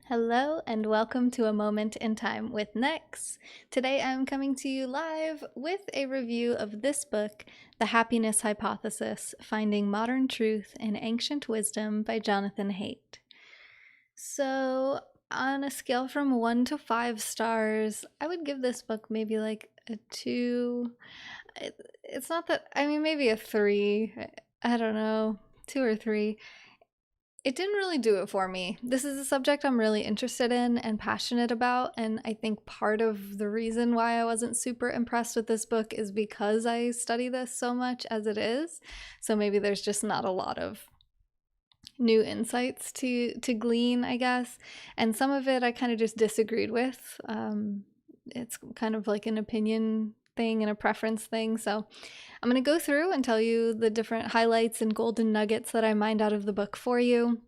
Hello and welcome to A Moment in Time with Nex. Today I'm coming to you live with a review of this book, The Happiness Hypothesis: Finding Modern Truth in Ancient Wisdom by Jonathan Haidt. So, on a scale from 1 to 5 stars, I would give this book maybe like a 2. It's not that, maybe a 3. I don't know, 2 or 3. It didn't really do it for me. This is a subject I'm really interested in and passionate about, and I think part of the reason why I wasn't super impressed with this book is because I study this so much as it is. So maybe there's just not a lot of new insights to glean, I guess. And some of it I kind of just disagreed with. It's kind of like an opinion thing and a preference thing. So I'm going to go through and tell you the different highlights and golden nuggets that I mined out of the book for you.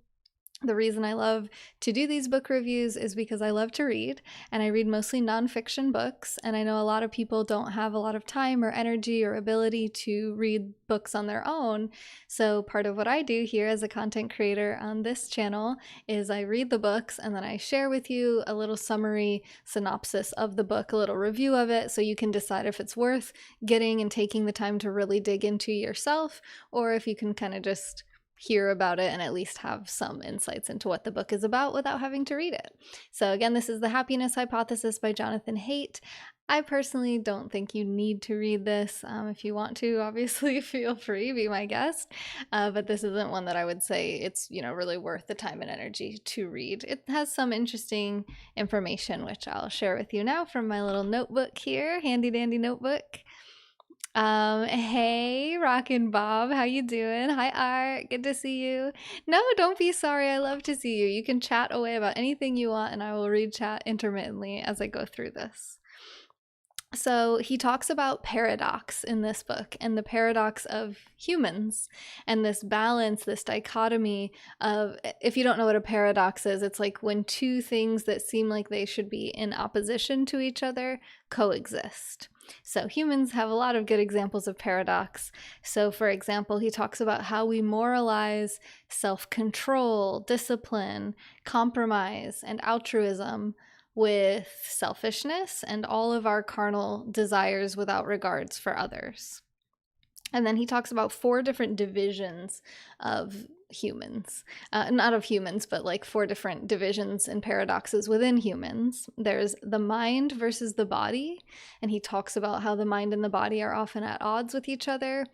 The reason I love to do these book reviews is because I love to read, and I read mostly nonfiction books, and I know a lot of people don't have a lot of time or energy or ability to read books on their own. So part of what I do here as a content creator on this channel is I read the books and then I share with you a little summary synopsis of the book, a little review of it, so you can decide if it's worth getting and taking the time to really dig into yourself, or if you can kind of just hear about it and at least have some insights into what the book is about without having to read it. So again, this is The Happiness Hypothesis by Jonathan Haidt. I personally don't think you need to read this. If you want to, obviously feel free, be my guest. But this isn't one that I would say it's, really worth the time and energy to read. It has some interesting information, which I'll share with you now from my little notebook here, handy dandy notebook. Hey, Rockin' Bob, how you doing? Hi, Art, good to see you. No, don't be sorry, I love to see you. You can chat away about anything you want, and I will read chat intermittently as I go through this. So he talks about paradox in this book, and the paradox of humans, and this balance, this dichotomy of, if you don't know what a paradox is, it's like when two things that seem like they should be in opposition to each other coexist. So humans have a lot of good examples of paradox. So for example, he talks about how we moralize self-control, discipline, compromise, and altruism with selfishness and all of our carnal desires without regards for others. And then he talks about 4 different divisions of humans. Not of humans, but like 4 different divisions and paradoxes within humans. There's the mind versus the body, and he talks about how the mind and the body are often at odds with each other.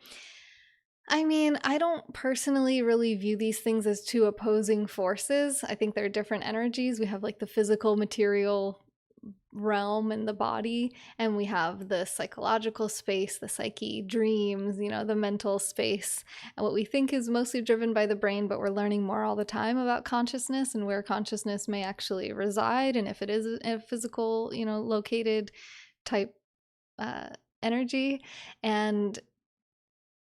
I don't personally really view these things as 2 opposing forces. I think they're different energies. We have like the physical material realm in the body, and we have the psychological space, the psyche, dreams, the mental space, and what we think is mostly driven by the brain, but we're learning more all the time about consciousness and where consciousness may actually reside, and if it is a physical, located type energy. And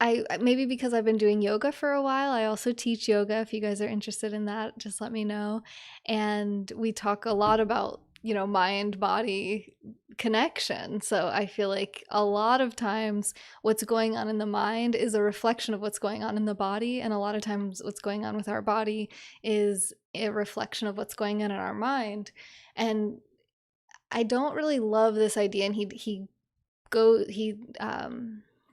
I maybe because I've been doing yoga for a while, I also teach yoga. If you guys are interested in that, just let me know. And we talk a lot about, mind body connection. So I feel like a lot of times what's going on in the mind is a reflection of what's going on in the body. And a lot of times what's going on with our body is a reflection of what's going on in our mind. And I don't really love this idea. And he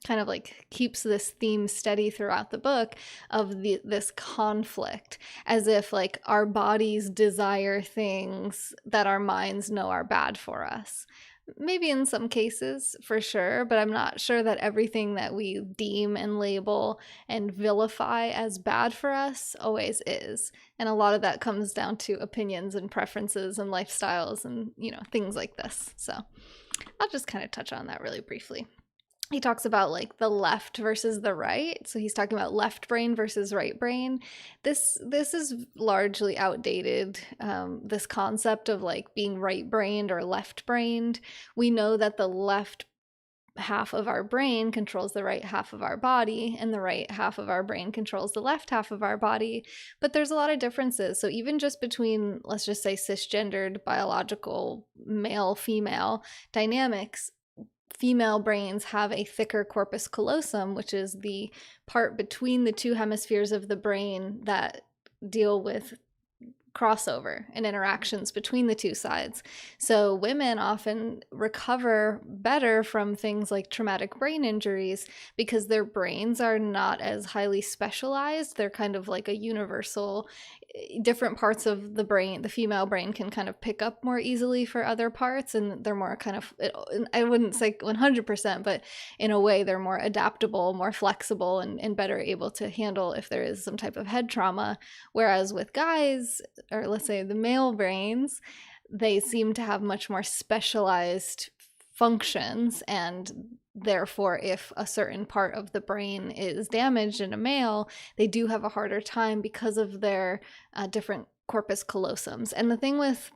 kind of like keeps this theme steady throughout the book of this conflict, as if like our bodies desire things that our minds know are bad for us. Maybe in some cases, for sure, but I'm not sure that everything that we deem and label and vilify as bad for us always is. And a lot of that comes down to opinions and preferences and lifestyles and, things like this. So I'll just kind of touch on that really briefly. He talks about like the left versus the right. So he's talking about left brain versus right brain. This is largely outdated. This concept of like being right brained or left brained. We know that the left half of our brain controls the right half of our body, and the right half of our brain controls the left half of our body. But there's a lot of differences. So even just between, let's just say, cisgendered biological male female dynamics, female brains have a thicker corpus callosum, which is the part between the 2 hemispheres of the brain that deal with crossover and interactions between the two sides. So women often recover better from things like traumatic brain injuries because their brains are not as highly specialized. They're kind of like a universal, different parts of the brain, the female brain can kind of pick up more easily for other parts, and they're more kind of, I wouldn't say 100%, but in a way they're more adaptable, more flexible, and better able to handle if there is some type of head trauma. Whereas with guys, or let's say the male brains, they seem to have much more specialized functions, and therefore if a certain part of the brain is damaged in a male, they do have a harder time because of their different corpus callosums. And the thing with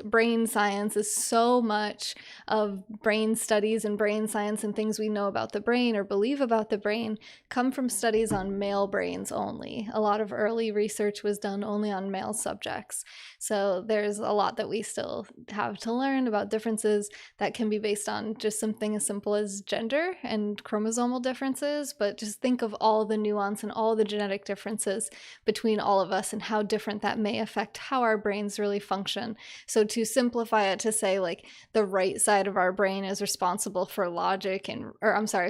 brain science is so much of brain studies and brain science and things we know about the brain or believe about the brain come from studies on male brains only. A lot of early research was done only on male subjects. So there's a lot that we still have to learn about differences that can be based on just something as simple as gender and chromosomal differences, but just think of all the nuance and all the genetic differences between all of us and how different that may affect how our brains really function. So to simplify it to say like the right side of our brain is responsible for logic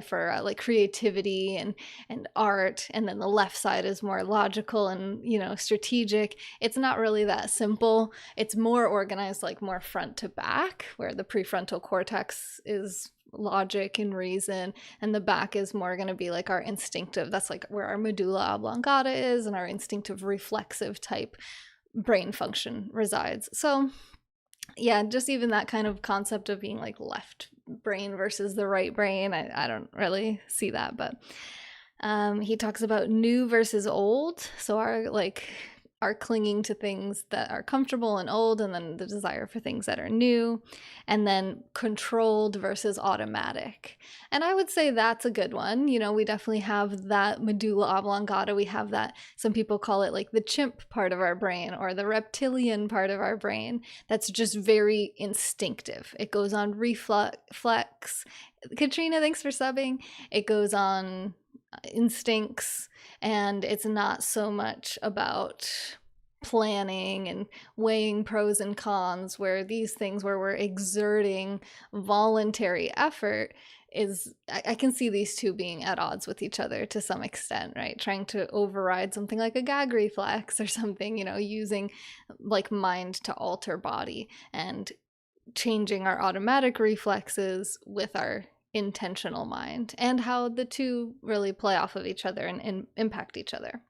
for like creativity and art, and then the left side is more logical and, strategic. It's not really that simple. It's more organized, like more front to back, where the prefrontal cortex is logic and reason, and the back is more going to be like our instinctive. That's like where our medulla oblongata is, and our instinctive reflexive type brain function resides. So yeah, just even that kind of concept of being like left brain versus the right brain, I don't really see that. But he talks about new versus old. So our clinging to things that are comfortable and old, and then the desire for things that are new, and then controlled versus automatic. And I would say that's a good one. We definitely have that medulla oblongata. We have that, some people call it like the chimp part of our brain or the reptilian part of our brain. That's just very instinctive. It goes on reflex. Katrina, thanks for subbing. It goes on instincts, and it's not so much about planning and weighing pros and cons, where these things where we're exerting voluntary effort is, I can see these two being at odds with each other to some extent, right? Trying to override something like a gag reflex or something, using like mind to alter body, and changing our automatic reflexes with our intentional mind, and how the two really play off of each other and impact each other.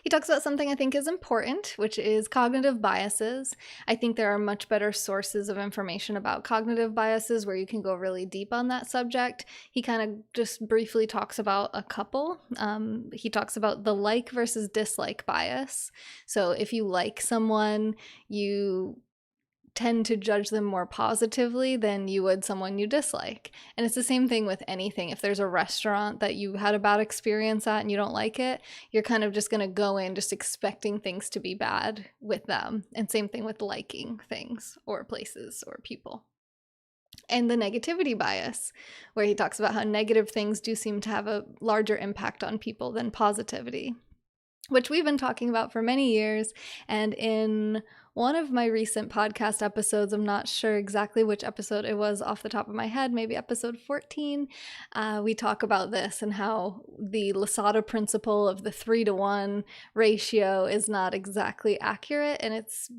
He talks about something I think is important, which is cognitive biases. I think there are much better sources of information about cognitive biases where you can go really deep on that subject. He kind of just briefly talks about a couple. He talks about the like versus dislike bias. So if you like someone, you tend to judge them more positively than you would someone you dislike. And it's the same thing with anything. If there's a restaurant that you had a bad experience at and you don't like it, you're kind of just going to go in just expecting things to be bad with them. And same thing with liking things or places or people. And the negativity bias, where he talks about how negative things do seem to have a larger impact on people than positivity, which we've been talking about for many years. And in one of my recent podcast episodes, I'm not sure exactly which episode it was off the top of my head, maybe episode 14, we talk about this and how the Lasada principle of the 3-to-1 ratio is not exactly accurate, and it's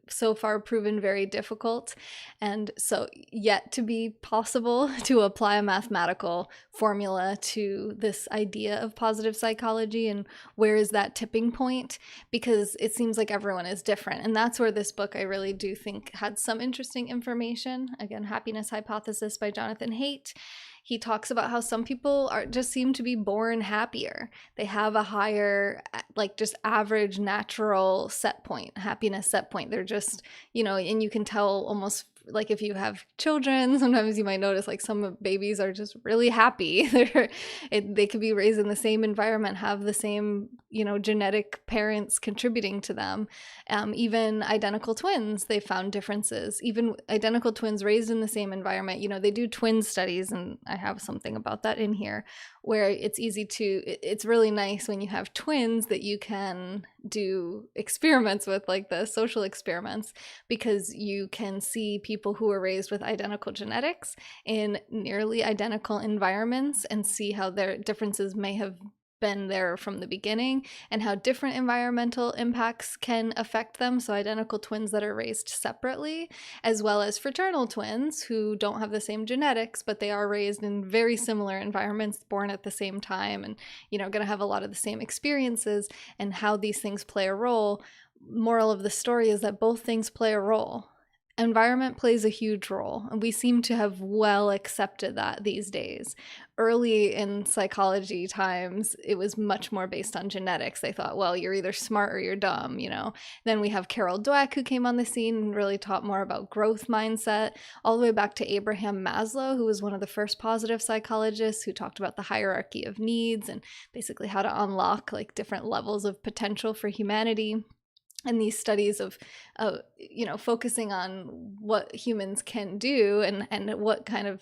so far proven very difficult, and so yet to be possible to apply a mathematical formula to this idea of positive psychology. And where is that tipping point? Because it seems like everyone is different, and that's where this book I really do think had some interesting information. Again, Happiness Hypothesis by Jonathan Haidt. He talks about how some people just seem to be born happier. They have a higher, like just average natural set point, happiness set point. They're just, and you can tell almost like if you have children, sometimes you might notice like some babies are just really happy. They could be raised in the same environment, have the same, genetic parents contributing to them. Even identical twins, they found differences. Even identical twins raised in the same environment, they do twin studies, and I have something about that in here, where it's really nice when you have twins that you can do experiments with like this, social experiments, because you can see people who are raised with identical genetics in nearly identical environments and see how their differences may have been there from the beginning and how different environmental impacts can affect them. So identical twins that are raised separately, as well as fraternal twins who don't have the same genetics, but they are raised in very similar environments, born at the same time, and going to have a lot of the same experiences, and how these things play a role. Moral of the story is that both things play a role. Environment plays a huge role, and we seem to have well accepted that these days. Early in psychology times, it was much more based on genetics. They thought, well, you're either smart or you're dumb, Then we have Carol Dweck, who came on the scene and really taught more about growth mindset, all the way back to Abraham Maslow, who was one of the first positive psychologists who talked about the hierarchy of needs and basically how to unlock like different levels of potential for humanity. And these studies of, focusing on what humans can do and what kind of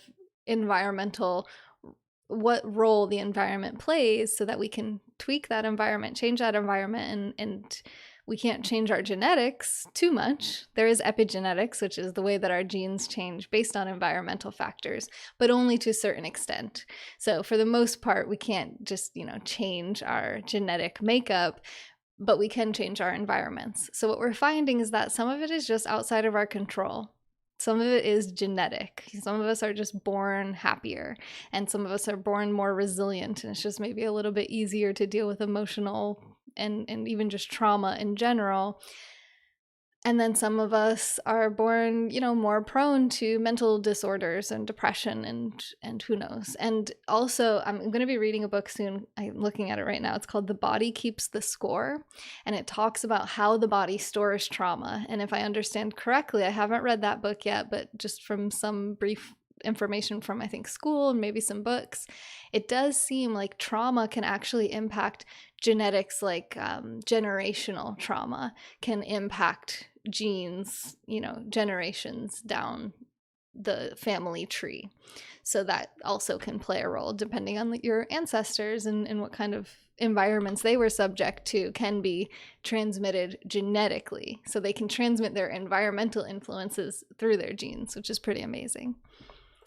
what role the environment plays, so that we can tweak that environment, change that environment, and we can't change our genetics too much. There is epigenetics, which is the way that our genes change based on environmental factors, but only to a certain extent. So for the most part, we can't just, change our genetic makeup, but we can change our environments. So what we're finding is that some of it is just outside of our control. Some of it is genetic. Some of us are just born happier, and some of us are born more resilient, and it's just maybe a little bit easier to deal with emotional and even just trauma in general. And then some of us are born, more prone to mental disorders and depression and who knows. And also, I'm going to be reading a book soon. I'm looking at it right now. It's called The Body Keeps the Score. And it talks about how the body stores trauma. And if I understand correctly, I haven't read that book yet, but just from some brief information from, I think, school and maybe some books, it does seem like trauma can actually impact genetics, like generational trauma can impact genes, generations down the family tree. So that also can play a role depending on your ancestors and what kind of environments they were subject to, can be transmitted genetically. So they can transmit their environmental influences through their genes, which is pretty amazing.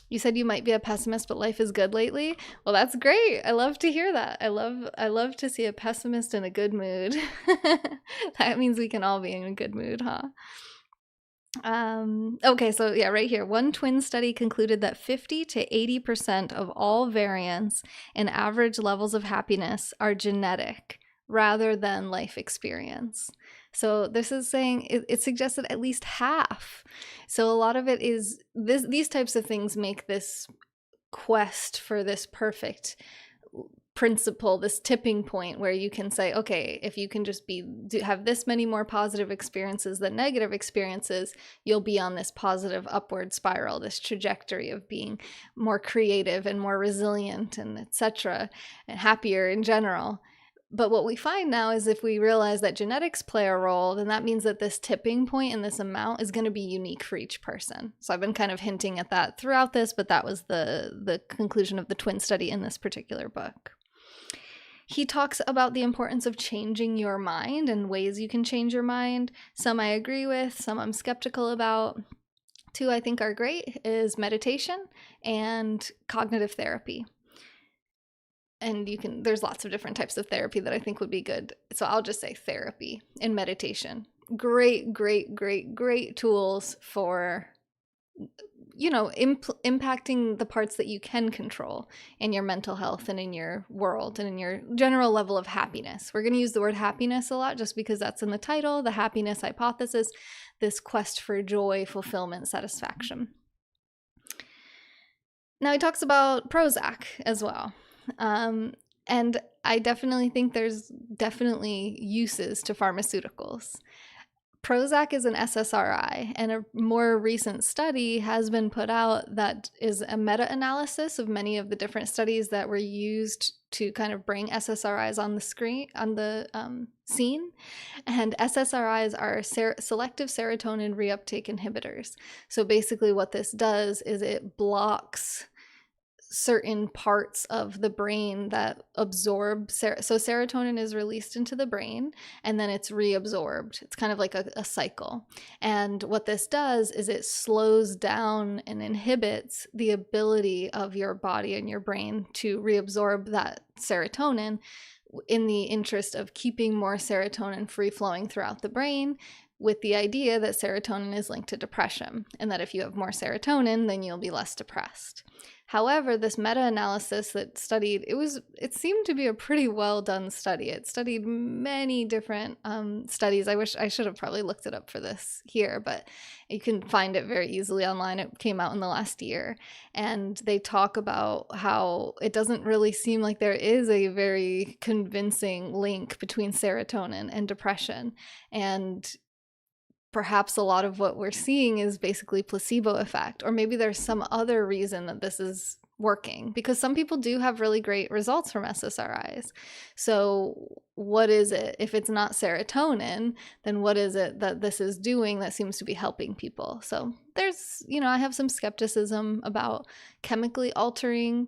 You said you might be a pessimist, but life is good lately. Well, that's great. I love to hear that. I love to see a pessimist in a good mood. That means we can all be in a good mood, huh? Okay, so yeah, right here. One twin study concluded that 50 to 80% of all variance in average levels of happiness are genetic rather than life experience. So this is saying it suggests that at least half. So a lot of it is these types of things make this quest for this perfect principle, this tipping point where you can say, okay, if you can just have this many more positive experiences than negative experiences, you'll be on this positive upward spiral, this trajectory of being more creative and more resilient and etc., and happier in general. But what we find now is if we realize that genetics play a role, then that means that this tipping point and this amount is going to be unique for each person. So I've been kind of hinting at that throughout this, but that was the conclusion of the twin study in this particular book. He talks about the importance of changing your mind and ways you can change your mind. Some I agree with, some I'm skeptical about. Two I think are great is meditation and cognitive therapy. And there's lots of different types of therapy that I think would be good. So I'll just say therapy and meditation. Great, great, great, great tools for, impacting the parts that you can control in your mental health and in your world and in your general level of happiness. We're going to use the word happiness a lot just because that's in the title, the happiness hypothesis, this quest for joy, fulfillment, satisfaction. Now he talks about Prozac as well. And I definitely think there's definitely uses to pharmaceuticals. Prozac is an SSRI, and a more recent study has been put out that is a meta-analysis of many of the different studies that were used to kind of bring SSRIs on the scene. And SSRIs are selective serotonin reuptake inhibitors. So basically what this does is it blocks certain parts of the brain that absorb so serotonin is released into the brain and then it's reabsorbed. It's kind of like a cycle. And what this does is it slows down and inhibits the ability of your body and your brain to reabsorb that serotonin in the interest of keeping more serotonin free flowing throughout the brain, with the idea that serotonin is linked to depression, and that if you have more serotonin, then you'll be less depressed. However, this meta-analysis that studied, it seemed to be a pretty well done study. It studied many different studies. I wish I should have probably looked it up for this here, but you can find it very easily online. It came out in the last year, and they talk about how it doesn't really seem like there is a very convincing link between serotonin and depression. And perhaps a lot of what we're seeing is basically placebo effect, or maybe there's some other reason that this is working, because some people do have really great results from SSRIs. So what is it? If it's not serotonin, then what is it that this is doing that seems to be helping people? So there's, I have some skepticism about chemically altering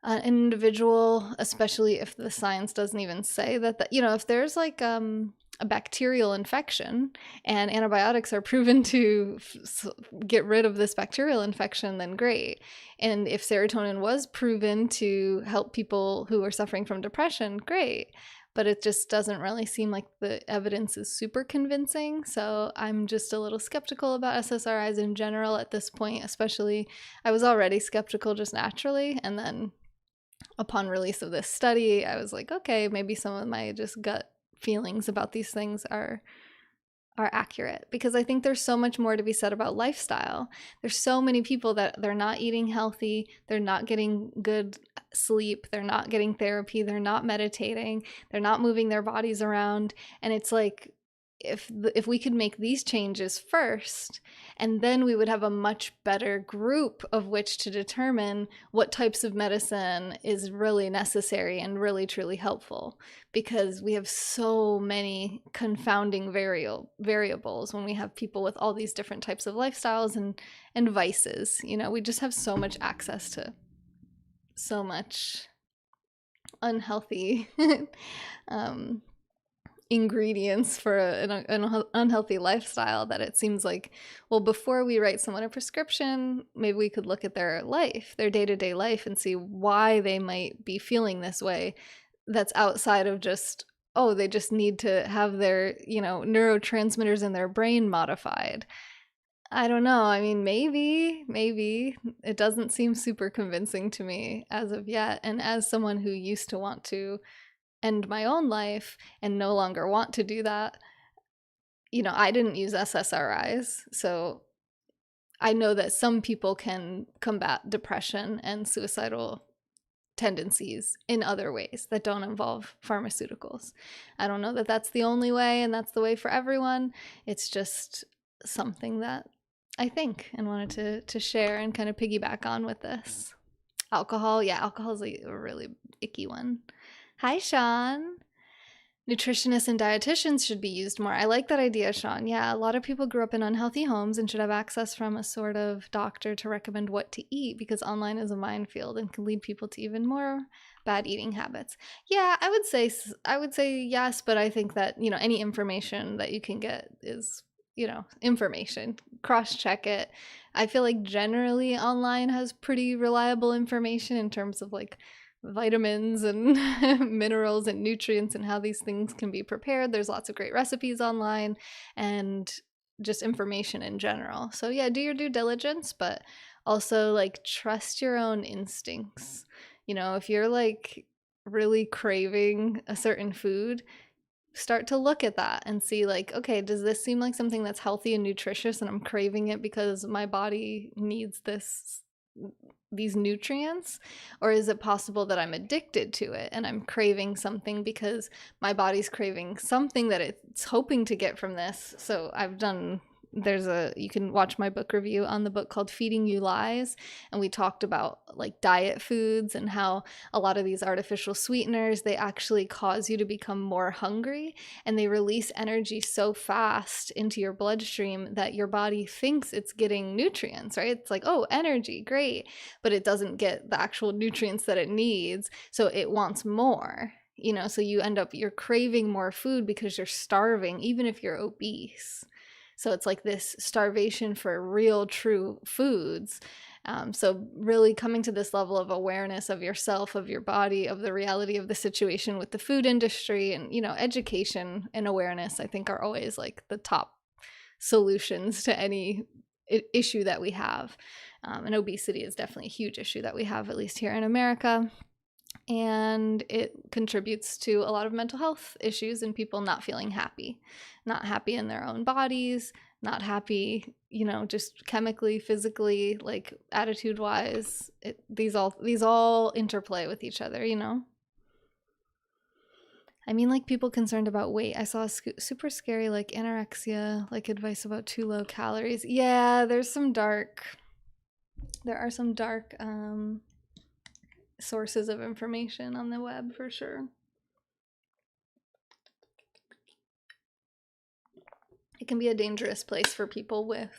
an individual, especially if the science doesn't even say that, if there's like a bacterial infection and antibiotics are proven to get rid of this bacterial infection, then great. And if serotonin was proven to help people who are suffering from depression, great. But it just doesn't really seem like the evidence is super convincing. So I'm just a little skeptical about SSRIs in general at this point, especially I was already skeptical just naturally. And then upon release of this study, I was like, okay, maybe some of my just gut feelings about these things are accurate, because I think there's so much more to be said about lifestyle. There's so many people that they're not eating healthy, they're not getting good sleep, they're not getting therapy, they're not meditating, they're not moving their bodies around. And it's like, if we could make these changes first, and then we would have a much better group of which to determine what types of medicine is really necessary and really truly helpful, because we have so many confounding variables when we have people with all these different types of lifestyles and vices. We just have so much access to so much unhealthy ingredients for an unhealthy lifestyle, that it seems like, well, before we write someone a prescription, maybe we could look at their life, their day-to-day life, and see why they might be feeling this way, that's outside of just, oh, they just need to have their, neurotransmitters in their brain modified. I don't know. I mean, maybe it doesn't seem super convincing to me as of yet. And as someone who used to want to end my own life and no longer want to do that, I didn't use SSRIs. So I know that some people can combat depression and suicidal tendencies in other ways that don't involve pharmaceuticals. I don't know that that's the only way and that's the way for everyone. It's just something that I think and wanted to share and kind of piggyback on with this. Alcohol. Yeah, alcohol is a really icky one. Hi, Sean. Nutritionists and dietitians should be used more. I like that idea, Sean. Yeah, a lot of people grew up in unhealthy homes and should have access from a sort of doctor to recommend what to eat, because online is a minefield and can lead people to even more bad eating habits. Yeah, I would say yes, but I think that, any information that you can get is, information. Cross-check it. I feel like generally online has pretty reliable information in terms of like vitamins and minerals and nutrients and how these things can be prepared. There's lots of great recipes online and just information in general. So yeah, do your due diligence, but also like trust your own instincts. If you're like really craving a certain food, start to look at that and see like, okay, does this seem like something that's healthy and nutritious and I'm craving it because my body needs these nutrients? Or is it possible that I'm addicted to it and I'm craving something because my body's craving something that it's hoping to get from this? So I've done you can watch my book review on the book called Feeding You Lies, and we talked about like diet foods and how a lot of these artificial sweeteners, they actually cause you to become more hungry, and they release energy so fast into your bloodstream that your body thinks it's getting nutrients, right? It's like, oh, energy, great, but it doesn't get the actual nutrients that it needs, so it wants more. So you're craving more food because you're starving, even if you're obese. So it's like this starvation for real, true foods. So really coming to this level of awareness of yourself, of your body, of the reality of the situation with the food industry, and, education and awareness, I think, are always like the top solutions to any issue that we have. And obesity is definitely a huge issue that we have, at least here in America. And it contributes to a lot of mental health issues and people not feeling happy, not happy in their own bodies, not happy, just chemically, physically, like attitude wise. These all interplay with each other. I mean, like people concerned about weight. I saw super scary, like anorexia, like advice about too low calories. Yeah, there are some dark sources of information on the web for sure. It can be a dangerous place for people with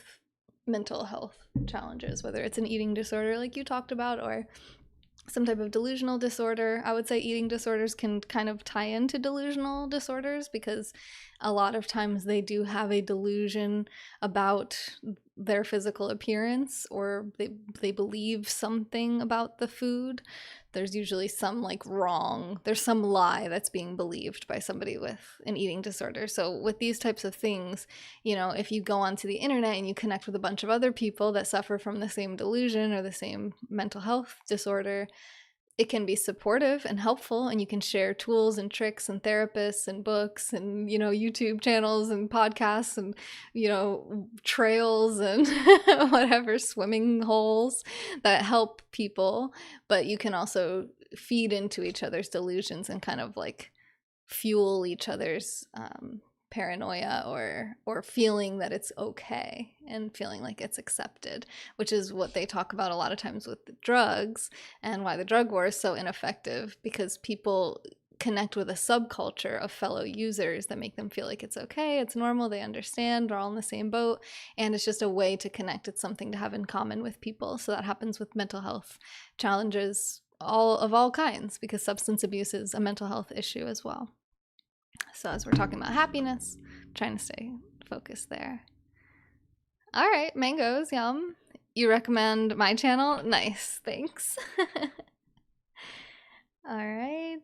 mental health challenges, whether it's an eating disorder like you talked about or some type of delusional disorder. I would say eating disorders can kind of tie into delusional disorders because a lot of times they do have a delusion about their physical appearance, or they believe something about the food. There's usually some there's some lie that's being believed by somebody with an eating disorder. So with these types of things, if you go onto the internet and you connect with a bunch of other people that suffer from the same delusion or the same mental health disorder, it can be supportive and helpful, and you can share tools and tricks and therapists and books and, YouTube channels and podcasts and, trails and whatever, swimming holes that help people. But you can also feed into each other's delusions and kind of like fuel each other's paranoia or feeling that it's okay and feeling like it's accepted, which is what they talk about a lot of times with the drugs, and why the drug war is so ineffective, because people connect with a subculture of fellow users that make them feel like it's okay, it's normal, they understand, they're all in the same boat, and it's just a way to connect. It's something to have in common with people. So that happens with mental health challenges of all kinds, because substance abuse is a mental health issue as well. So as we're talking about happiness, I'm trying to stay focused there. All right, mangoes, yum. You recommend my channel? Nice, thanks. All right.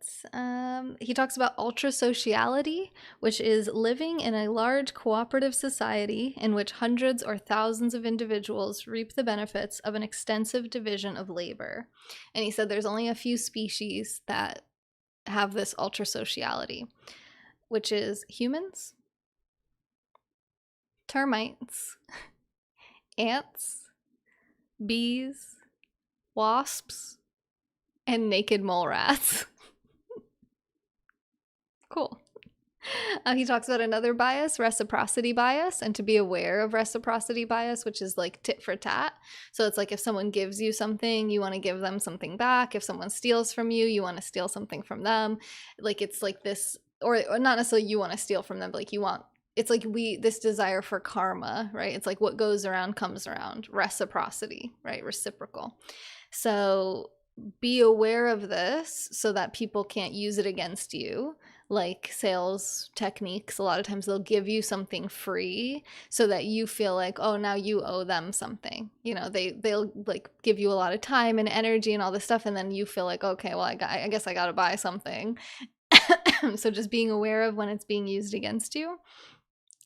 He talks about ultrasociality, which is living in a large cooperative society in which hundreds or thousands of individuals reap the benefits of an extensive division of labor. And he said there's only a few species that have this ultrasociality, which is humans, termites, ants, bees, wasps, and naked mole rats. Cool. He talks about another bias, reciprocity bias, and to be aware of reciprocity bias, which is like tit for tat. So it's like if someone gives you something, you want to give them something back. If someone steals from you, you want to steal something from them. Like it's like this, or not necessarily you want to steal from them, but like you want, it's like this desire for karma, right? It's like what goes around comes around. Reciprocity, right? Reciprocal. So be aware of this so that people can't use it against you. Like sales techniques, a lot of times they'll give you something free so that you feel like, oh, now you owe them something. They'll like give you a lot of time and energy and all this stuff, and then you feel like, okay, well, I guess I gotta buy something. So just being aware of when it's being used against you.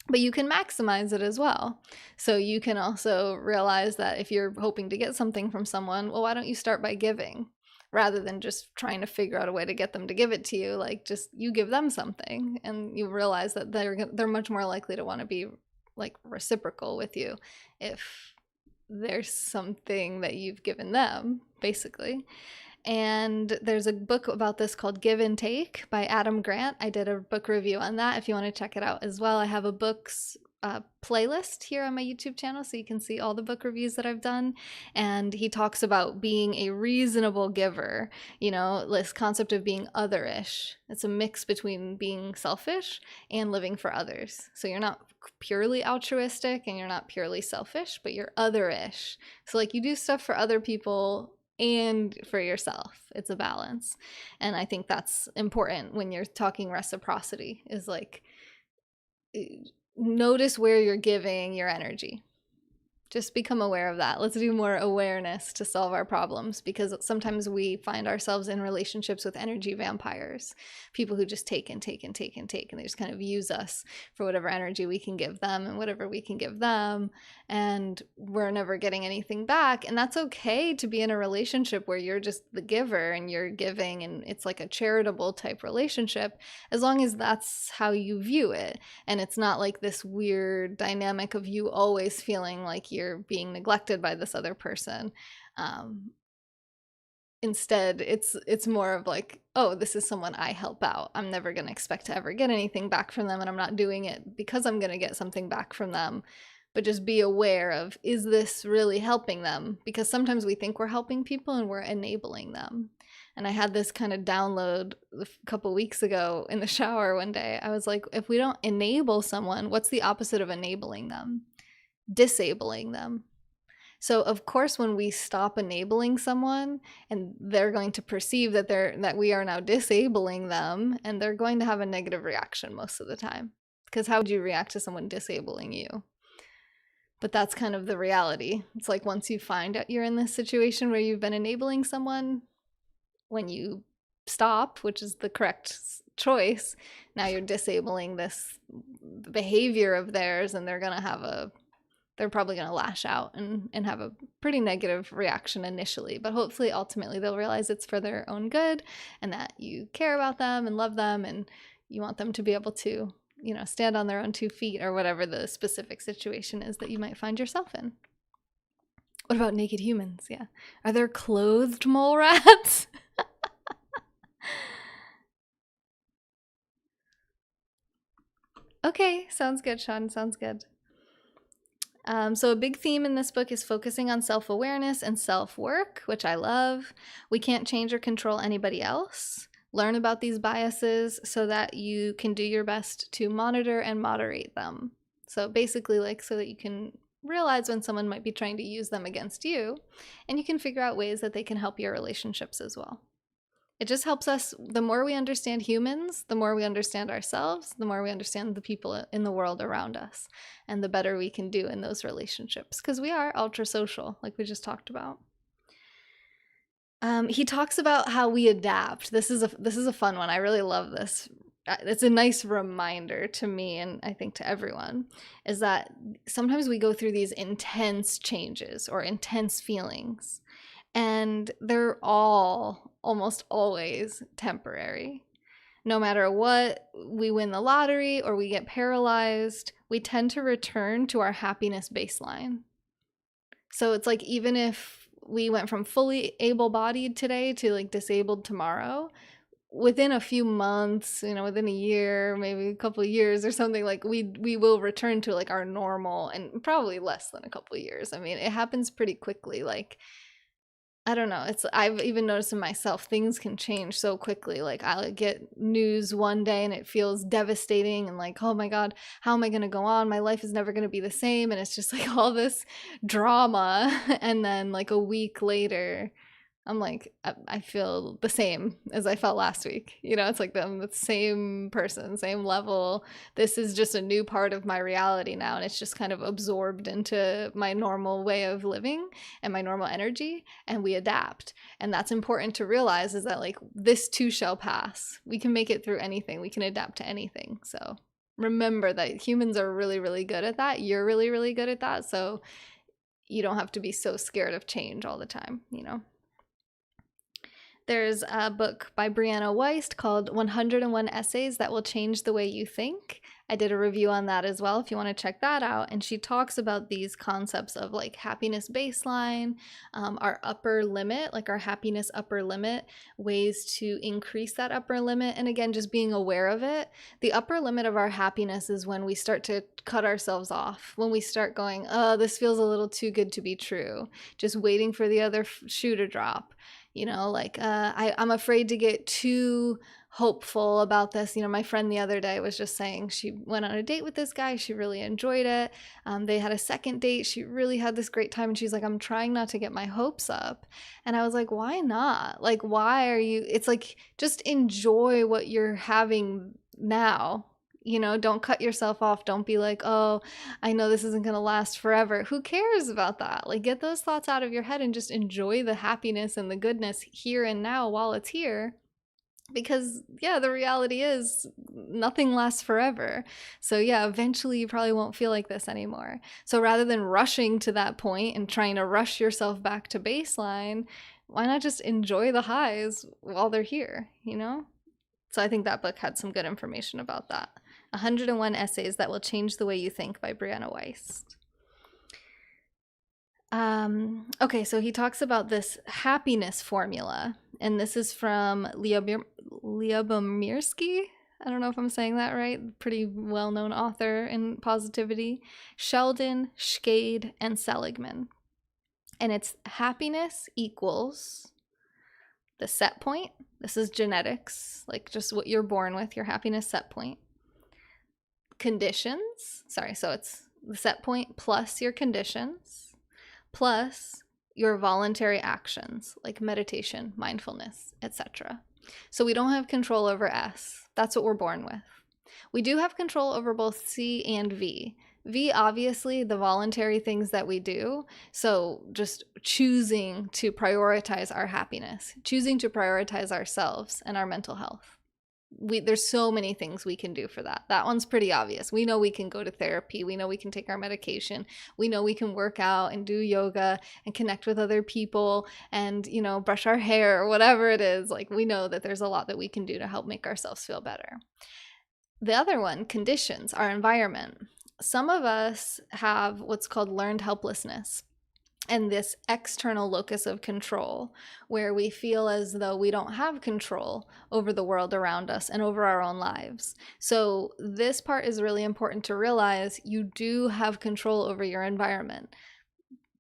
But you can maximize it as well. So you can also realize that if you're hoping to get something from someone, well, why don't you start by giving? Rather than just trying to figure out a way to get them to give it to you, like just you give them something, and you realize that they're much more likely to want to be like reciprocal with you if there's something that you've given them, basically. And there's a book about this called Give and Take by Adam Grant. I did a book review on that if you want to check it out as well. I have a books playlist here on my YouTube channel, so you can see all the book reviews that I've done. And he talks about being a reasonable giver, you know, this concept of being otherish. It's a mix between being selfish and living for others. So you're not purely altruistic and you're not purely selfish, but you're otherish. So like you do stuff for other people and for yourself. It's a balance. And I think that's important when you're talking reciprocity, is like notice where you're giving your energy. Just become aware of that. Let's do more awareness to solve our problems, because sometimes we find ourselves in relationships with energy vampires, people who just take and take and take and take, and they just kind of use us for whatever energy we can give them and whatever we can give them, and we're never getting anything back. And that's okay to be in a relationship where you're just the giver and you're giving, and it's like a charitable type relationship, as long as that's how you view it, and it's not like this weird dynamic of you always feeling like you're being neglected by this other person. Instead, it's more of like, oh, this is someone I help out. I'm never going to expect to ever get anything back from them, and I'm not doing it because I'm going to get something back from them. But just be aware of, is this really helping them? Because sometimes we think we're helping people and we're enabling them. And I had this kind of download a couple weeks ago in the shower one day. I was like, if we don't enable someone, what's the opposite of enabling them? Disabling them. So of course, when we stop enabling someone, and they're going to perceive that we are now disabling them, and they're going to have a negative reaction most of the time. Because how would you react to someone disabling you? But that's kind of the reality. It's like once you find out you're in this situation where you've been enabling someone, when you stop, which is the correct choice, now you're disabling this behavior of theirs, and they're probably going to lash out and have a pretty negative reaction initially. But hopefully, ultimately, they'll realize it's for their own good, and that you care about them and love them, and you want them to be able to, you know, stand on their own 2 feet, or whatever the specific situation is that you might find yourself in. What about naked humans? Yeah. Are there clothed mole rats? Okay, sounds good, Sean. Sounds good. So a big theme in this book is focusing on self-awareness and self-work, which I love. We can't change or control anybody else. Learn about these biases so that you can do your best to monitor and moderate them. So basically, like, so that you can realize when someone might be trying to use them against you, and you can figure out ways that they can help your relationships as well. It just helps us. The more we understand humans, the more we understand ourselves, the more we understand the people in the world around us, and the better we can do in those relationships, because we are ultra social, like we just talked about. He talks about how we adapt. This is a fun one. I really love this. It's a nice reminder to me, and I think to everyone, is that sometimes we go through these intense changes or intense feelings, and they're all almost always temporary. No matter what, we win the lottery or we get paralyzed, we tend to return to our happiness baseline. So it's like, even if we went from fully able-bodied today to like disabled tomorrow, within a few months, you know, within a year, maybe a couple of years or something, like we will return to like our normal, and probably less than a couple of years. I mean, it happens pretty quickly. Like, I don't know. I've even noticed in myself, things can change so quickly. Like, I'll get news one day and it feels devastating, and like, oh my God, how am I going to go on? My life is never going to be the same. And it's just like all this drama. And then like a week later, I'm like, I feel the same as I felt last week. You know, it's like I'm the same person, same level. This is just a new part of my reality now. And it's just kind of absorbed into my normal way of living and my normal energy. And we adapt. And that's important to realize, is that like, this too shall pass. We can make it through anything. We can adapt to anything. So remember that humans are really, really good at that. You're really, really good at that. So you don't have to be so scared of change all the time, you know? There's a book by Brianna Wiest called 101 Essays That Will Change the Way You Think. I did a review on that as well if you want to check that out. And she talks about these concepts of like happiness baseline, our upper limit, like our happiness upper limit, ways to increase that upper limit. And again, just being aware of it. The upper limit of our happiness is when we start to cut ourselves off, when we start going, oh, this feels a little too good to be true, just waiting for the other shoe to drop. You know, like I'm afraid to get too hopeful about this. You know, my friend the other day was just saying she went on a date with this guy. She really enjoyed it. They had a second date. She really had this great time. And she's like, I'm trying not to get my hopes up. And I was like, why not? Like, why are you? It's like, just enjoy what you're having now. You know, don't cut yourself off. Don't be like, oh, I know this isn't going to last forever. Who cares about that? Like, get those thoughts out of your head and just enjoy the happiness and the goodness here and now while it's here. Because, yeah, the reality is nothing lasts forever. So, yeah, eventually you probably won't feel like this anymore. So, rather than rushing to that point and trying to rush yourself back to baseline, why not just enjoy the highs while they're here, you know? So, I think that book had some good information about that. 101 Essays That Will Change the Way You Think by Brianna Weiss. Okay, so he talks about this happiness formula, and this is from Lyubomirsky. I don't know if I'm saying that right. Pretty well-known author in positivity. Sheldon, Schade, and Seligman. And it's happiness equals the set point. This is genetics, like just what you're born with, your happiness set point. Conditions. Sorry, so it's the set point plus your conditions, plus your voluntary actions like meditation, mindfulness, etc. So we don't have control over S. That's what we're born with. We do have control over both C and V. V, obviously, the voluntary things that we do. So just choosing to prioritize our happiness, choosing to prioritize ourselves and our mental health. There's so many things we can do for that. That one's pretty obvious. We know we can go to therapy. We know we can take our medication. We know we can work out and do yoga and connect with other people and, you know, brush our hair or whatever it is. Like, we know that there's a lot that we can do to help make ourselves feel better. The other one, conditions, our environment. Some of us have what's called learned helplessness, and this external locus of control where we feel as though we don't have control over the world around us and over our own lives. So this part is really important to realize. You do have control over your environment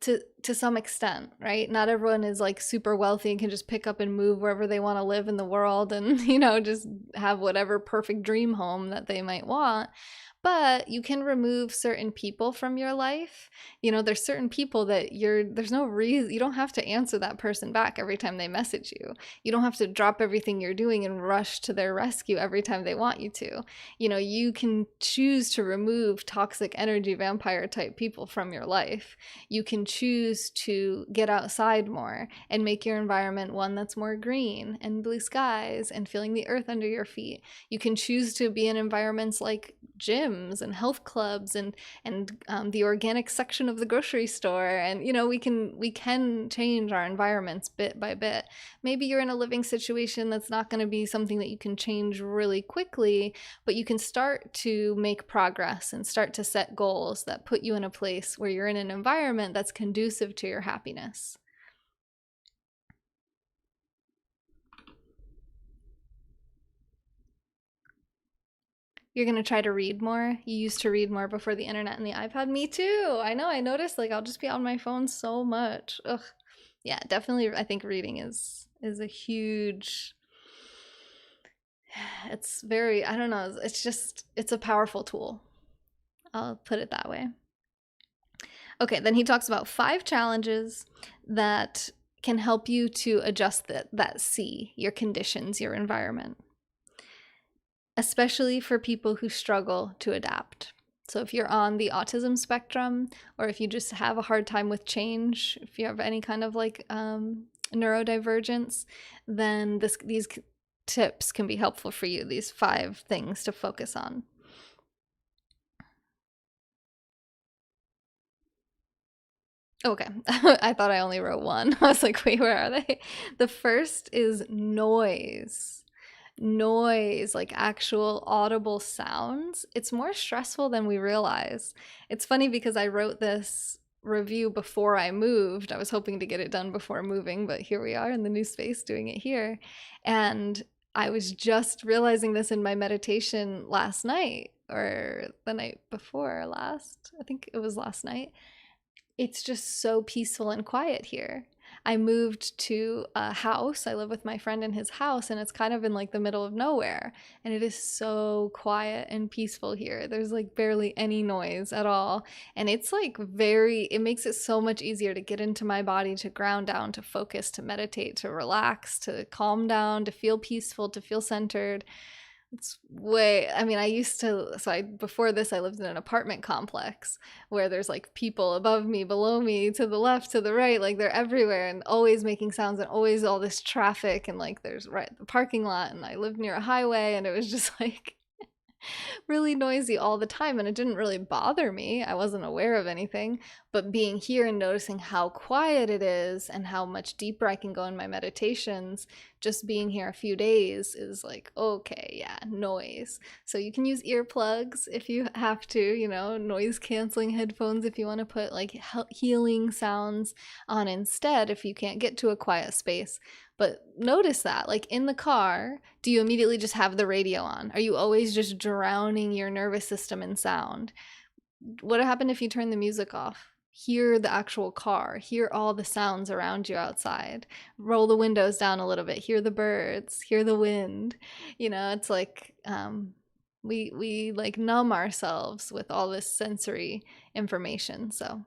to some extent, right? Not everyone is like super wealthy and can just pick up and move wherever they want to live in the world and, you know, just have whatever perfect dream home that they might want. But you can remove certain people from your life. You know, there's certain people that there's no reason, you don't have to answer that person back every time they message you. You don't have to drop everything you're doing and rush to their rescue every time they want you to. You know, you can choose to remove toxic energy vampire type people from your life. You can choose to get outside more and make your environment one that's more green and blue skies and feeling the earth under your feet. You can choose to be in environments like gyms and health clubs and the organic section of the grocery store. And, you know, we can change our environments bit by bit. Maybe you're in a living situation that's not going to be something that you can change really quickly, but you can start to make progress and start to set goals that put you in a place where you're in an environment that's conducive to your happiness. You're going to try to read more? You used to read more before the internet and the iPad? Me too. I know. I noticed, like, I'll just be on my phone so much. Ugh. Yeah, definitely. I think reading is a huge, it's very, I don't know. It's a powerful tool. I'll put it that way. Okay, then he talks about 5 challenges that can help you to adjust that C, your conditions, your environment, especially for people who struggle to adapt. So if you're on the autism spectrum, or if you just have a hard time with change, if you have any kind of like neurodivergence, then these tips can be helpful for you, these 5 things to focus on. Okay, I thought I only wrote 1. I was like, wait, where are they? The first is noise. noise, like actual audible sounds, it's more stressful than we realize. It's funny because I wrote this review before I moved. I was hoping to get it done before moving, but here we are in the new space doing it here. And I was just realizing this in my meditation last night, or the night before last. I think it was last night. It's just so peaceful and quiet here. I moved to a house. I live with my friend in his house, and it's kind of in like the middle of nowhere. And it is so quiet and peaceful here. There's like barely any noise at all. And it's like it makes it so much easier to get into my body, to ground down, to focus, to meditate, to relax, to calm down, to feel peaceful, to feel centered. I mean, before this, I lived in an apartment complex where there's like people above me, below me, to the left, to the right, like they're everywhere and always making sounds and always all this traffic. And like there's the parking lot, and I lived near a highway, and it was just like really noisy all the time, and it didn't really bother me. I wasn't aware of anything, but being here and noticing how quiet it is and how much deeper I can go in my meditations, just being here a few days is like, okay, yeah, noise. So you can use earplugs if you have to, noise canceling headphones if you want to put like healing sounds on instead if you can't get to a quiet space. But notice that, like in the car, do you immediately just have the radio on? Are you always just drowning your nervous system in sound? What happened if you turn the music off? Hear the actual car, hear all the sounds around you outside. Roll the windows down a little bit, hear the birds, hear the wind. It's like we like numb ourselves with all this sensory information. So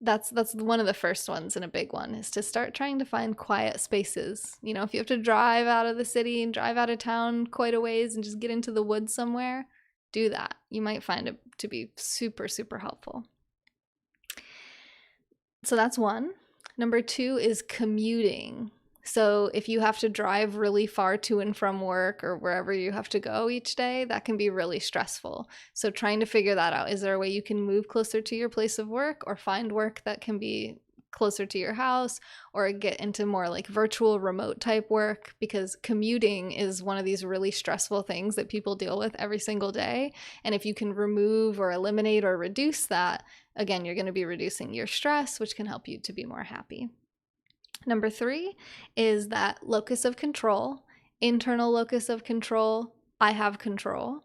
that's one of the first ones, and a big one is to start trying to find quiet spaces. If you have to drive out of the city and drive out of town quite a ways and just get into the woods somewhere, do that. You might find it to be super, super helpful. So that's one. Number 2 is commuting. So if you have to drive really far to and from work or wherever you have to go each day, that can be really stressful. So trying to figure that out. Is there a way you can move closer to your place of work, or find work that can be closer to your house, or get into more like virtual remote type work? Because commuting is one of these really stressful things that people deal with every single day. And if you can remove or eliminate or reduce that, again, you're going to be reducing your stress, which can help you to be more happy. Number 3 is that locus of control, internal locus of control, I have control.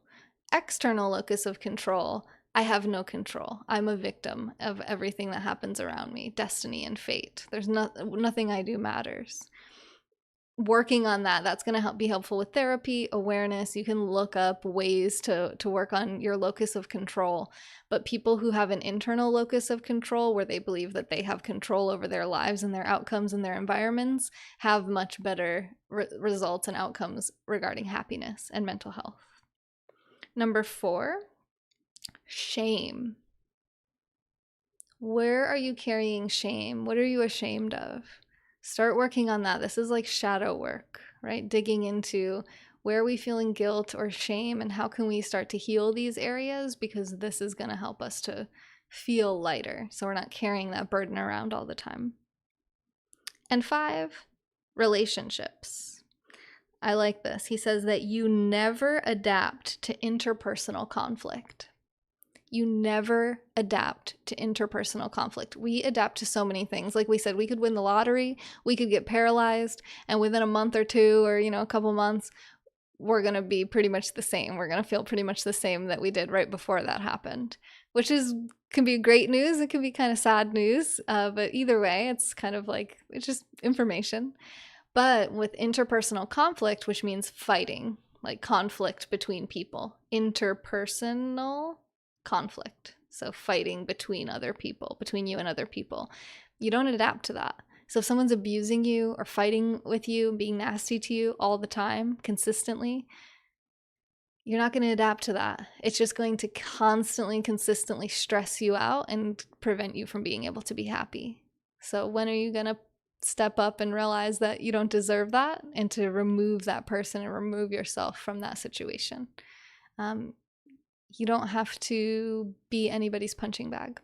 External locus of control, I have no control. I'm a victim of everything that happens around me, destiny and fate. There's nothing I do matters. Working on that's going to be helpful with therapy, awareness. You can look up ways to work on your locus of control. But people who have an internal locus of control, where they believe that they have control over their lives and their outcomes and their environments, have much better results and outcomes regarding happiness and mental health. Number 4, shame. Where are you carrying shame? What are you ashamed of? Start working on that. This is like shadow work, right? Digging into where are we feeling guilt or shame, and how can we start to heal these areas, because this is going to help us to feel lighter, so we're not carrying that burden around all the time. And 5, relationships. I like this. He says that you never adapt to interpersonal conflict. You never adapt to interpersonal conflict. We adapt to so many things. Like we said, we could win the lottery, we could get paralyzed, and within a month or two, or a couple months, we're going to be pretty much the same. We're going to feel pretty much the same that we did right before that happened, which can be great news. It can be kind of sad news, but either way, it's kind of like, it's just information. But with interpersonal conflict, which means fighting, like conflict between people, interpersonal conflict, so fighting between other people, between you and other people, you don't adapt to that. So if someone's abusing you or fighting with you, being nasty to you all the time, consistently, you're not going to adapt to that. It's just going to constantly, consistently stress you out and prevent you from being able to be happy. So when are you going to step up and realize that you don't deserve that, and to remove that person and remove yourself from that situation? You don't have to be anybody's punching bag.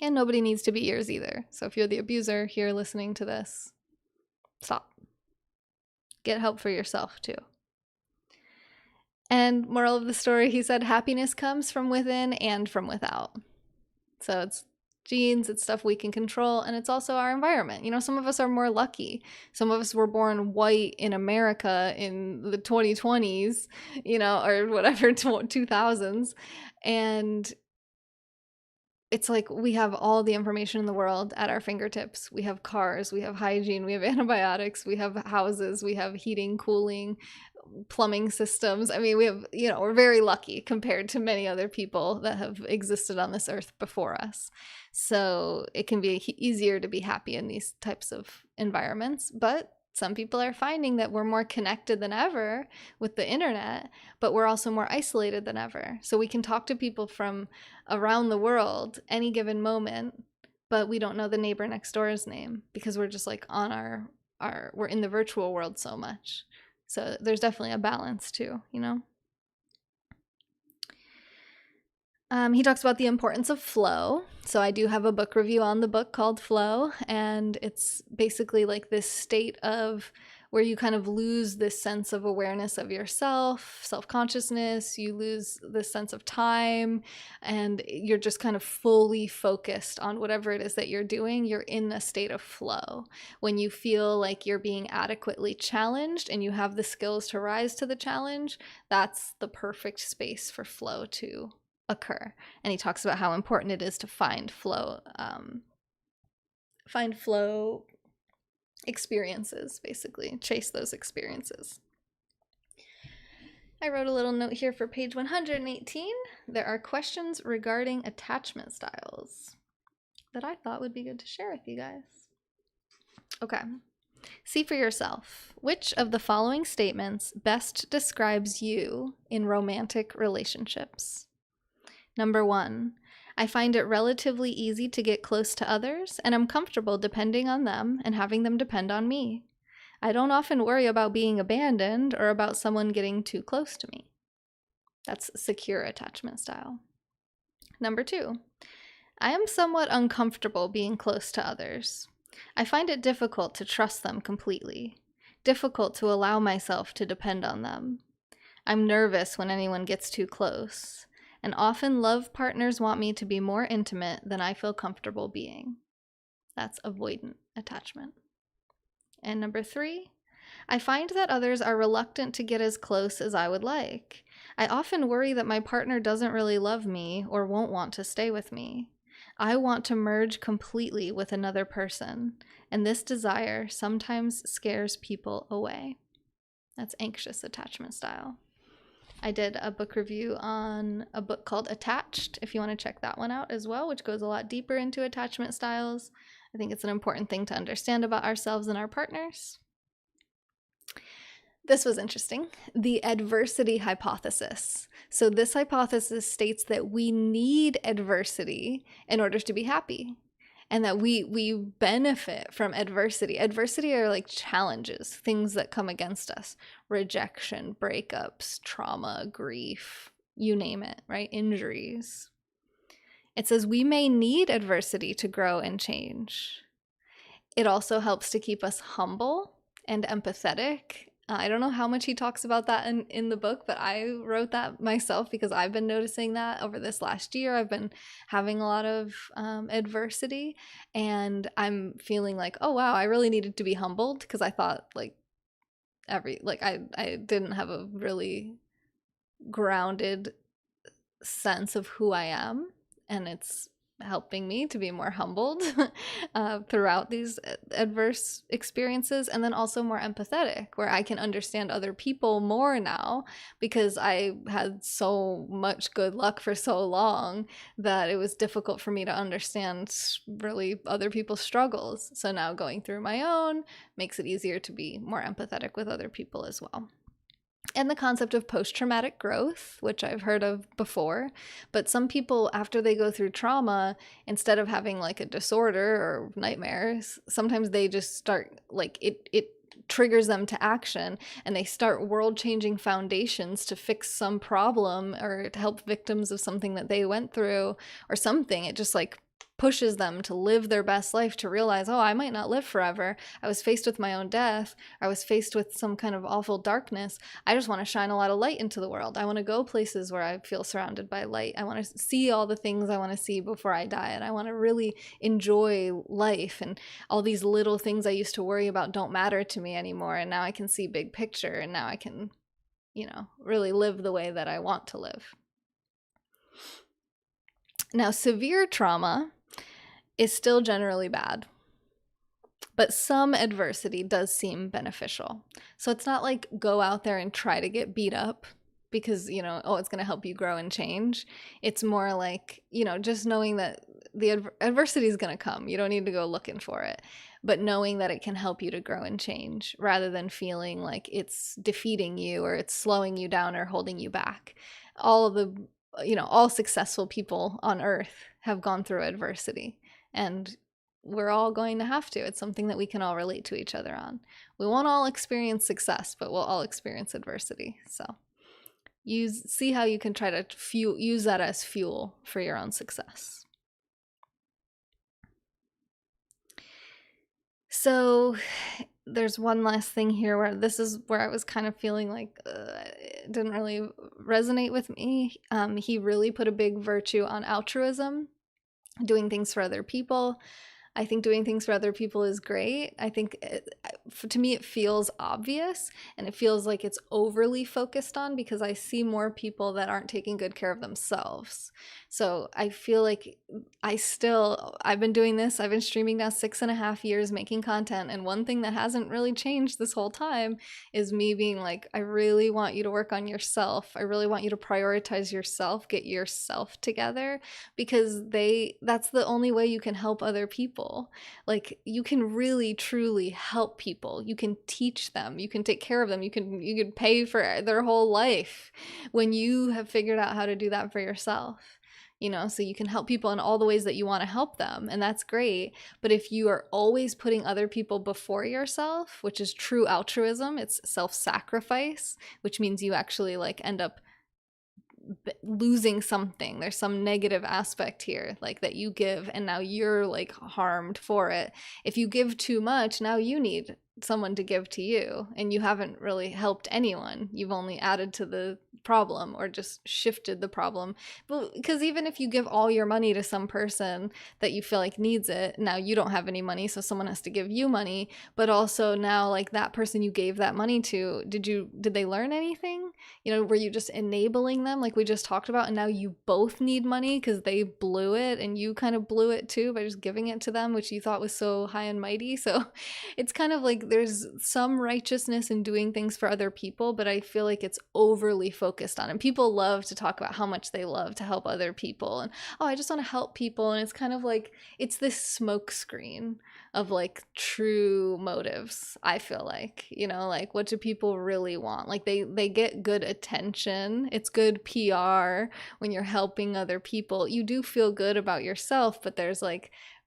And nobody needs to be yours either. So if you're the abuser here listening to this, stop. Get help for yourself too. And moral of the story, he said, happiness comes from within and from without. So it's genes, it's stuff we can control, and it's also our environment. You know, some of us are more lucky. Some of us were born white in America in the 2020s, you know, or whatever, 2000s. And it's like we have all the information in the world at our fingertips. We have cars, we have hygiene, we have antibiotics, we have houses, we have heating, cooling, plumbing systems. I mean, we have, you know, we're very lucky compared to many other people that have existed on this earth before us. So it can be easier to be happy in these types of environments. But some people are finding that we're more connected than ever with the internet, but we're also more isolated than ever. So we can talk to people from around the world any given moment, but we don't know the neighbor next door's name because we're just like on we're in the virtual world so much. So there's definitely a balance too, you know? He talks about the importance of flow. So I do have a book review on the book called Flow, and it's basically like this state of where you kind of lose this sense of awareness of yourself, self-consciousness, you lose this sense of time, and you're just kind of fully focused on whatever it is that you're doing. You're in a state of flow. When you feel like you're being adequately challenged and you have the skills to rise to the challenge, that's the perfect space for flow to occur. And he talks about how important it is to find flow experiences, basically chase those experiences. I wrote a little note here for page 118. There are questions regarding attachment styles that I thought would be good to share with you guys. Okay. See for yourself. Which of the following statements best describes you in romantic relationships? Number 1, I find it relatively easy to get close to others, and I'm comfortable depending on them and having them depend on me. I don't often worry about being abandoned or about someone getting too close to me. That's secure attachment style. Number 2, I am somewhat uncomfortable being close to others. I find it difficult to trust them completely, difficult to allow myself to depend on them. I'm nervous when anyone gets too close. And often love partners want me to be more intimate than I feel comfortable being. That's avoidant attachment. And number 3, I find that others are reluctant to get as close as I would like. I often worry that my partner doesn't really love me or won't want to stay with me. I want to merge completely with another person, and this desire sometimes scares people away. That's anxious attachment style. I did a book review on a book called Attached, if you want to check that one out as well, which goes a lot deeper into attachment styles. I think it's an important thing to understand about ourselves and our partners. This was interesting. The adversity hypothesis. So this hypothesis states that we need adversity in order to be happy, and that we benefit from adversity. Adversity are like challenges, things that come against us. Rejection, breakups, trauma, grief, you name it, right? Injuries. It says we may need adversity to grow and change. It also helps to keep us humble and empathetic. I don't know how much he talks about that in the book, but I wrote that myself because I've been noticing that over this last year. I've been having a lot of adversity, and I'm feeling like, oh wow, I really needed to be humbled because I thought like I didn't have a really grounded sense of who I am, and it's helping me to be more humbled throughout these adverse experiences, and then also more empathetic, where I can understand other people more now because I had so much good luck for so long that it was difficult for me to understand really other people's struggles. So now going through my own makes it easier to be more empathetic with other people as well. And the concept of post-traumatic growth, which I've heard of before, but some people, after they go through trauma, instead of having like a disorder or nightmares, sometimes they just start like it triggers them to action, and they start world-changing foundations to fix some problem or to help victims of something that they went through or something. It just like pushes them to live their best life, to realize, oh, I might not live forever. I was faced with my own death. I was faced with some kind of awful darkness. I just want to shine a lot of light into the world. I want to go places where I feel surrounded by light. I want to see all the things I want to see before I die. And I want to really enjoy life. And all these little things I used to worry about don't matter to me anymore. And now I can see big picture. And now I can, really live the way that I want to live. Now, severe trauma is still generally bad, but some adversity does seem beneficial. So it's not like go out there and try to get beat up because, it's going to help you grow and change. It's more like, just knowing that the adversity is going to come. You don't need to go looking for it, but knowing that it can help you to grow and change rather than feeling like it's defeating you or it's slowing you down or holding you back. All successful people on earth have gone through adversity, and we're all going to have to. It's something that we can all relate to each other on. We won't all experience success, but we'll all experience adversity. So see how you can try to use that as fuel for your own success. So there's one last thing here where this is where I was kind of feeling like it didn't really resonate with me. He really put a big virtue on altruism, doing things for other people. I think doing things for other people is great. I think to me it feels obvious, and it feels like it's overly focused on because I see more people that aren't taking good care of themselves. So I feel like I've been doing this. I've been streaming now 6.5 years, making content. And one thing that hasn't really changed this whole time is me being like, I really want you to work on yourself. I really want you to prioritize yourself, get yourself together, because that's the only way you can help other people. Like, you can really truly help people. You can teach them, you can take care of them, you can pay for their whole life when you have figured out how to do that for yourself. So you can help people in all the ways that you want to help them, and that's great. But if you are always putting other people before yourself, which is true altruism, it's self-sacrifice, which means you actually end up losing something. There's some negative aspect here, that you give, and now you're harmed for it. If you give too much, now you need someone to give to you, and you haven't really helped anyone. You've only added to the problem or just shifted the problem. Because even if you give all your money to some person that you feel like needs it, now you don't have any money, so someone has to give you money. But also now, that person you gave that money to, did they learn anything? Were you just enabling them, like we just talked about, and now you both need money because they blew it and you kind of blew it too by just giving it to them, which you thought was so high and mighty. So it's kind of like there's some righteousness in doing things for other people, but I feel like it's overly focused on. And people love to talk about how much they love to help other people, and I just want to help people. And it's kind of like it's this smoke screen of true motives. I feel like, what do people really want? They get good attention. It's good PR when you're helping other people. You do feel good about yourself, but there's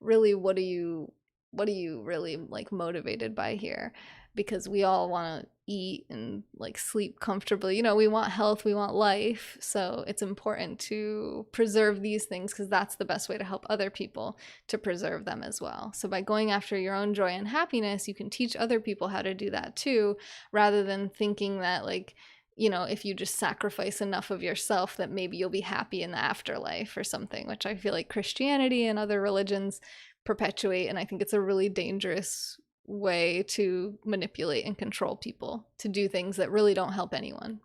really, what are you really motivated by here? Because we all want to eat and sleep comfortably. We want health, we want life. So it's important to preserve these things because that's the best way to help other people to preserve them as well. So by going after your own joy and happiness, you can teach other people how to do that too, rather than thinking that if you just sacrifice enough of yourself that maybe you'll be happy in the afterlife or something, which I feel like Christianity and other religions perpetuate. And I think it's a really dangerous way to manipulate and control people to do things that really don't help anyone.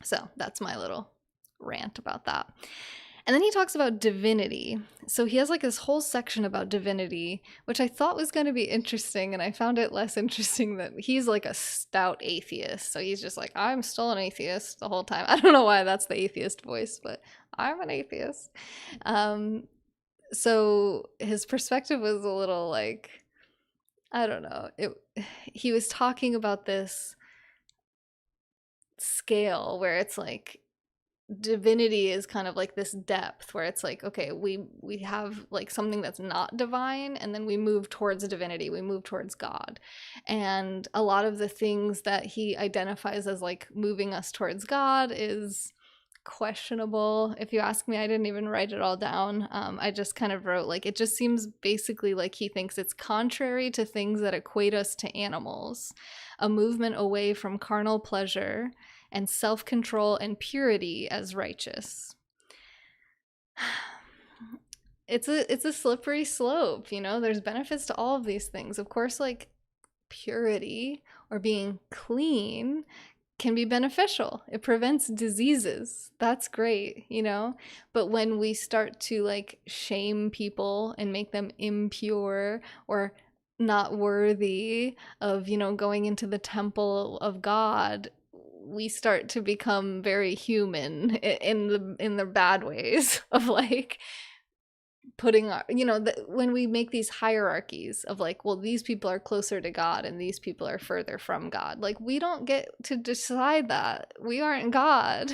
So that's my little rant about that. And then he talks about divinity. So he has this whole section about divinity, which I thought was going to be interesting, and I found it less interesting that he's a stout atheist. So he's just I'm still an atheist the whole time. I don't know why that's the atheist voice, but I'm an atheist. So his perspective was a little I don't know. He was talking about this scale where it's divinity is kind of this depth where it's okay, we have something that's not divine, and then we move towards divinity, we move towards God. And a lot of the things that he identifies as moving us towards God is questionable. If you ask me, I didn't even write it all down. I just kind of wrote like it just seems basically like he thinks it's contrary to things that equate us to animals, a movement away from carnal pleasure and self-control and purity as righteous. It's a slippery slope, you know. There's benefits to all of these things. Of course, like purity or being clean can be beneficial. It prevents diseases. That's great, you know? But when we start to like shame people and make them impure or not worthy of, you know, going into the temple of God, we start to become very human in the bad ways of like putting our, you know, when we make these hierarchies of like, well, these people are closer to God and these people are further from God, like we don't get to decide that. We aren't God.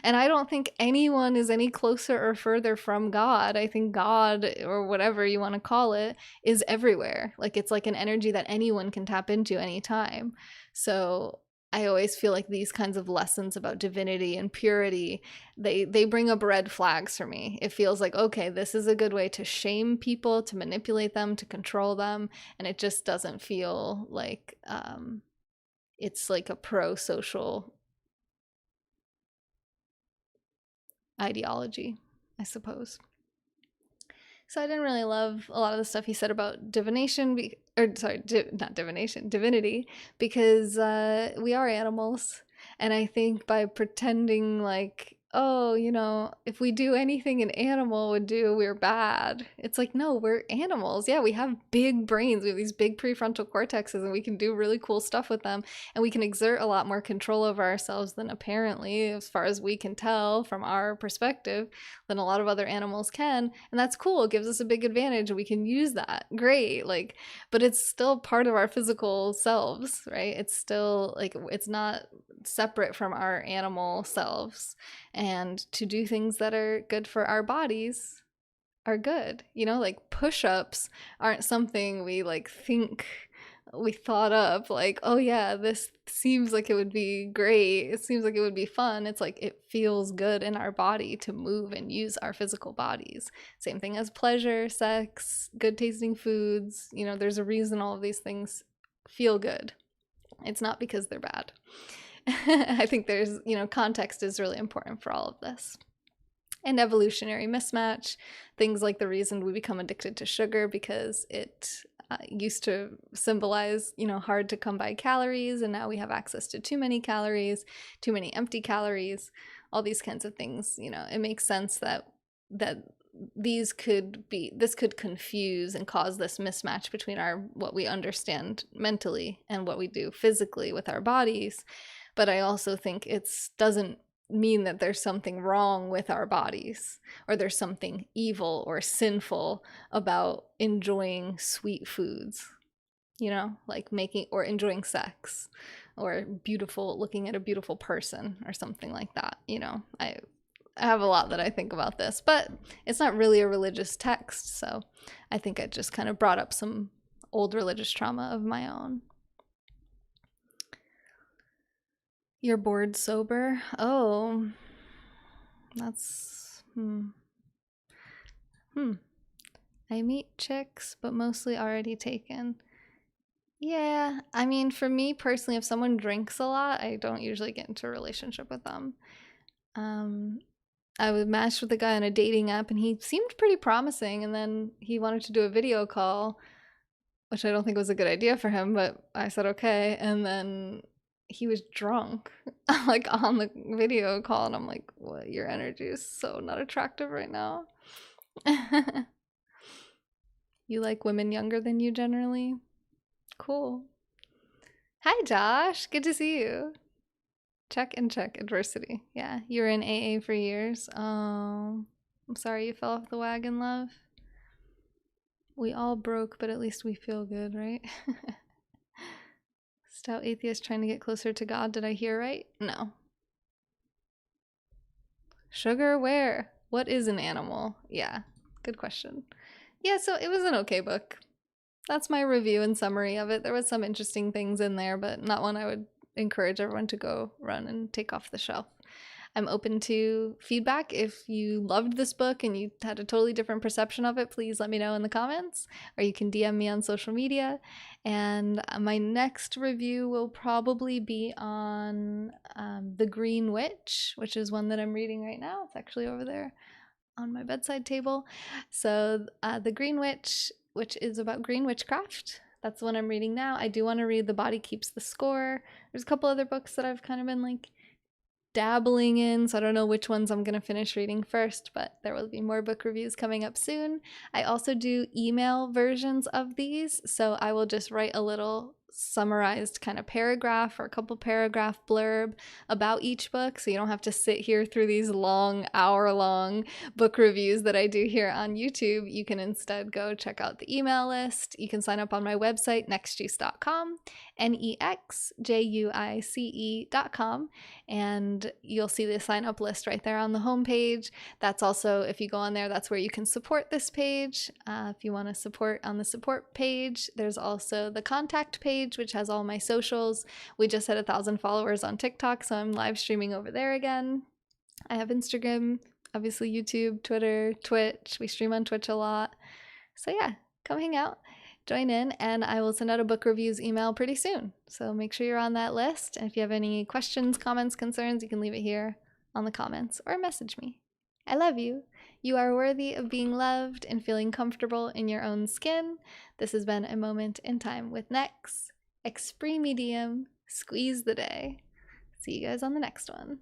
And I don't think anyone is any closer or further from God. I think God, or whatever you want to call it, is everywhere. Like it's like an energy that anyone can tap into anytime. So I always feel like these kinds of lessons about divinity and purity, they bring up red flags for me. It feels like, okay, this is a good way to shame people, to manipulate them, to control them, and it just doesn't feel like it's like a pro-social ideology, I suppose. So I didn't really love a lot of the stuff he said about divination, not divination, divinity, because we are animals. And I think by pretending like, oh, you know, if we do anything an animal would do, we're bad. It's like, no, we're animals. Yeah, we have big brains. We have these big prefrontal cortexes and we can do really cool stuff with them. And we can exert a lot more control over ourselves than apparently, as far as we can tell from our perspective, than a lot of other animals can. And that's cool. It gives us a big advantage. We can use that. Great. Like, but it's still part of our physical selves, right? It's still like, it's not separate from our animal selves. And to do things that are good for our bodies are good. You know, like push-ups aren't something we like think we thought up like, oh yeah, this seems like it would be great. It seems like it would be fun. It's like it feels good in our body to move and use our physical bodies. Same thing as pleasure, sex, good tasting foods. You know, there's a reason all of these things feel good. It's not because they're bad. I think there's, you know, context is really important for all of this. And evolutionary mismatch, things like the reason we become addicted to sugar because it used to symbolize, you know, hard to come by calories, and now we have access to too many calories, too many empty calories, all these kinds of things. You know, it makes sense that this could confuse and cause this mismatch between what we understand mentally and what we do physically with our bodies. But I also think it doesn't mean that there's something wrong with our bodies or there's something evil or sinful about enjoying sweet foods, you know, like making or enjoying sex or looking at a beautiful person or something like that. You know, I have a lot that I think about this, but it's not really a religious text. So I think I just kind of brought up some old religious trauma of my own. You're bored sober? Oh, that's, I meet chicks, but mostly already taken. Yeah, I mean, for me personally, if someone drinks a lot, I don't usually get into a relationship with them. I would match with a guy on a dating app and he seemed pretty promising, and then he wanted to do a video call, which I don't think was a good idea for him, but I said okay, and then he was drunk like on the video call, and I'm like, what, your energy is so not attractive right now. You like women younger than you generally? Cool. Hi Josh, good to see you. Check and check adversity. Yeah, you were in AA for years. I'm sorry you fell off the wagon, love. We all broke, but at least we feel good, right? Stout atheist trying to get closer to God. Did I hear right? No. Sugar where? What is an animal? Yeah, good question. Yeah, so it was an okay book. That's my review and summary of it. There was some interesting things in there, but not one I would encourage everyone to go run and take off the shelf. I'm open to feedback. If you loved this book and you had a totally different perception of it, please let me know in the comments, or you can DM me on social media. And my next review will probably be on The Green Witch, which is one that I'm reading right now. It's actually over there on my bedside table. So The Green Witch, which is about green witchcraft. That's the one I'm reading now. I do want to read The Body Keeps the Score. There's a couple other books that I've kind of been like dabbling in, so I don't know which ones I'm going to finish reading first, but there will be more book reviews coming up soon. I also do email versions of these, so I will just write a little summarized kind of paragraph or a couple paragraph blurb about each book, so you don't have to sit here through these long hour-long book reviews that I do here on YouTube. You can instead go check out the email list. You can sign up on my website, nexjuice.com, nexjuice.com, and you'll see the sign up list right there on the homepage. That's also, if you go on there, that's where you can support this page. If you want to support on the support page, there's also the contact page, which has all my socials. We just had 1,000 followers on TikTok, so I'm live streaming over there again. I have Instagram, obviously YouTube, Twitter, Twitch. We stream on Twitch a lot. So yeah, come hang out, join in, and I will send out a book reviews email pretty soon. So make sure you're on that list. And if you have any questions, comments, concerns, you can leave it here on the comments or message me. I love you. You are worthy of being loved and feeling comfortable in your own skin. This has been A Moment in Time with Nex. Expre medium, squeeze the day. See you guys on the next one.